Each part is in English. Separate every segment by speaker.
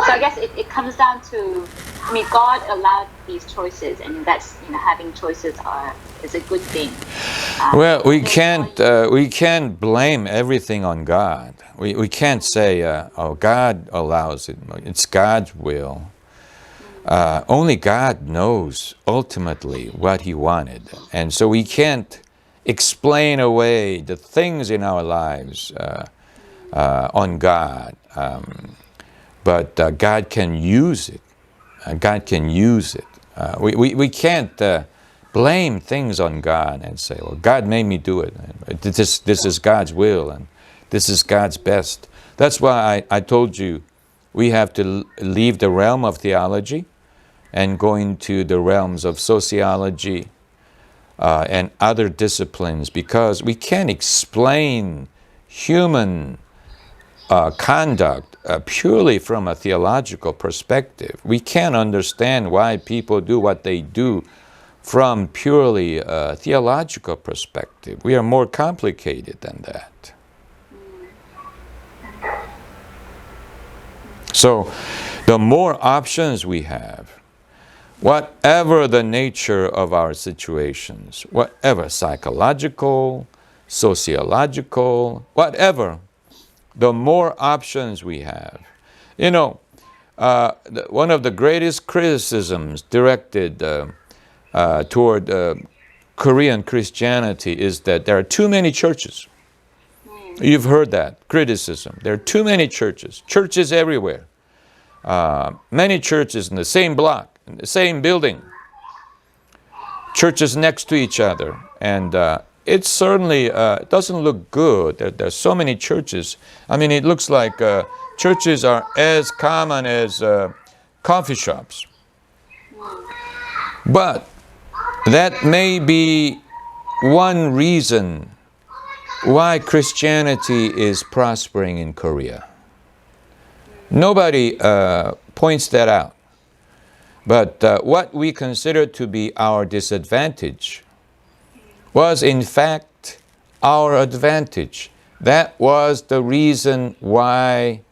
Speaker 1: So I guess it comes down to, I mean, God allowed these choices, and that's, having choices is a good thing.
Speaker 2: Well, we can't blame everything on God. We can't say, oh, God allows it. It's God's will. Only God knows ultimately what He wanted. And so we can't explain away the things in our lives on God. But God can use it. God can use it. We can't blame things on God and say, well, God made me do it. This is God's will, and this is God's best. That's why I told you we have to leave the realm of theology and go into the realms of sociology and other disciplines, because we can't explain human conduct purely from a theological perspective. We can't understand why people do what they do from purely a theological perspective. We are more complicated than that. So the more options we have, whatever the nature of our situations, whatever psychological, sociological, whatever, the more options we have. One of the greatest criticisms directed toward Korean Christianity is that there are too many churches. You've heard that criticism. There are too many churches everywhere. Many churches in the same block, in the same building, churches next to each other. And it certainly doesn't look good that there's so many churches. I mean, it looks like churches are as common as coffee shops. But that may be one reason why Christianity is prospering in Korea. Nobody points that out. But what we consider to be our disadvantage was in fact our advantage. That was the reason why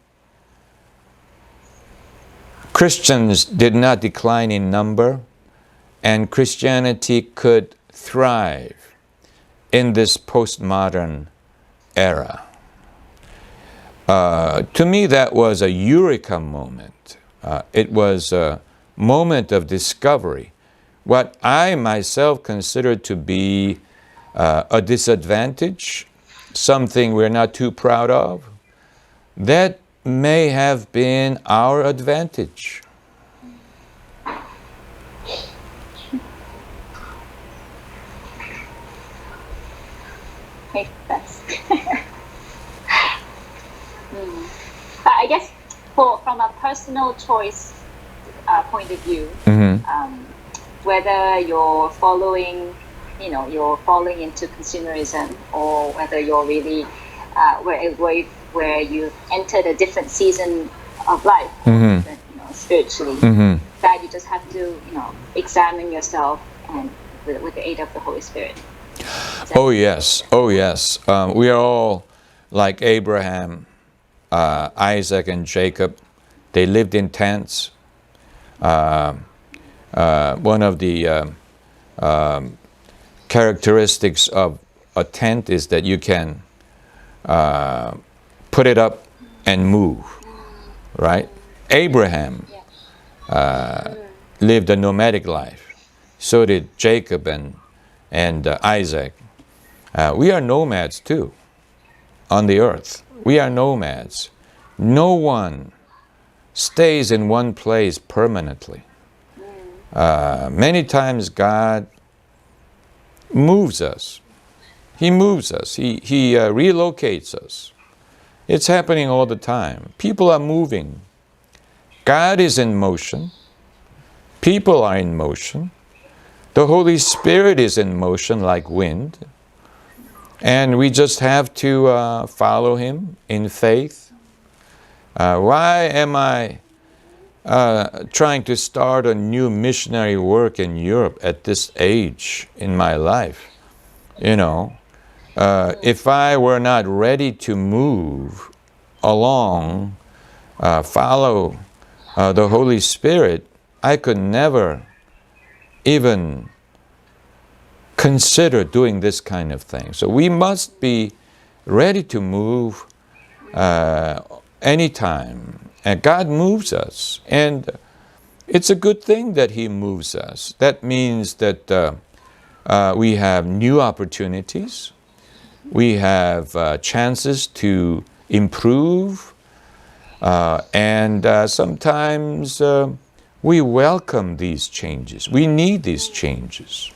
Speaker 2: Christians did not decline in number, and Christianity could thrive in this postmodern era. To me, that was a eureka moment. It was a moment of discovery. What I myself considered to be a disadvantage, something we're not too proud of, that may have been our advantage.
Speaker 1: Makes sense. But I guess from a personal choice point of view, whether you're following into consumerism, or whether you're really where you entered a different season of life, spiritually, that you just have to examine yourself and with the aid of the Holy Spirit.
Speaker 2: Oh yes. We are all like Abraham, Isaac, and Jacob. They lived in tents. One of the characteristics of a tent is that you can put it up and move, right? Abraham lived a nomadic life. So did Jacob and Isaac. We are nomads too on the earth. We are nomads. No one stays in one place permanently. Many times God moves us. He moves us. He relocates us. It's happening all the time. People are moving. God is in motion. People are in motion. The Holy Spirit is in motion like wind. And we just have to follow Him in faith. Why am I trying to start a new missionary work in Europe at this age in my life? If I were not ready to move along, follow the Holy Spirit, I could never even consider doing this kind of thing. So we must be ready to move anytime. And God moves us. And it's a good thing that He moves us. That means that we have new opportunities. We have chances to improve. And sometimes we welcome these changes. We need these changes.